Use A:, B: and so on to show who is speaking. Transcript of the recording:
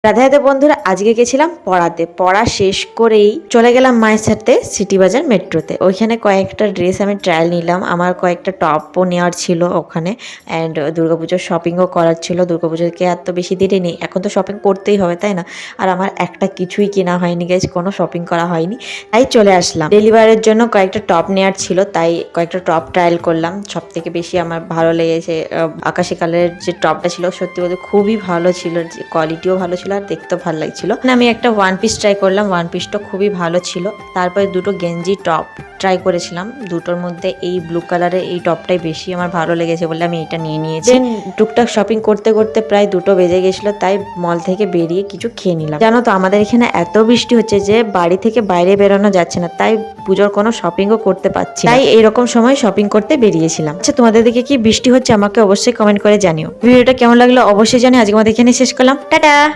A: রাধে রাধে বন্ধুরা, আজকে গেছিলাম পড়াতে। পড়া শেষ করেই চলে গেলাম মায়ের সাথে সিটি বাজার মেট্রোতে। ওইখানে কয়েকটা ড্রেস আমি ট্রায়াল নিলাম, আমার কয়েকটা টপও নেওয়ার ছিল ওখানে। অ্যান্ড দুর্গাপুজোর শপিংও করার ছিল। দুর্গাপুজোকে এত বেশি দেরি নেই, এখন তো শপিং করতেই হবে তাই না? আর আমার একটা কিছুই কেনা হয়নি গাইজ, কোনো শপিং করা হয়নি, তাই চলে আসলাম। ডেলিভারির জন্য কয়েকটা টপ নেওয়ার ছিল, তাই কয়েকটা টপ ট্রায়াল করলাম। সব থেকে বেশি আমার ভালো লেগেছে আকাশি কালারের যে টপটা ছিল, সত্যি বলতে খুবই ভালো ছিল, কোয়ালিটিও ভালো ছিল আর দেখতেও ভালো লাগছিল। আমি একটা ওয়ান পিস ট্রাই করলাম, ওয়ান পিসটা খুবই ভালো ছিল। তারপরে দুটো গেঞ্জি টপ ট্রাই করেছিলাম, দুটোর মধ্যে এই ব্লু কালারের এই টপটাই বেশি আমার ভালো লেগেছে বলে আমি এটা নিয়ে নিয়েছি। টুকটাক শপিং করতে করতে প্রায় 2টো বেজে গেছিল, তাই মল থেকে বেরিয়ে কিছু খেয়ে নিলাম। জানো তো আমাদের এখানে এত বৃষ্টি হচ্ছে যে বাড়ি থেকে বাইরে বেরোনো যাচ্ছে না, তাই পুজোর কোনো শপিংও করতে পারছি না, তাই এইরকম সময় শপিং করতে বেরিয়েছিলাম। আচ্ছা, তোমাদের দিকে কি বৃষ্টি হচ্ছে আমাকে অবশ্যই কমেন্ট করে জানিও। ভিডিওটা কেমন লাগলো অবশ্যই জানিও। আজকে আমাদের এখানে শেষ করলাম, টাটা।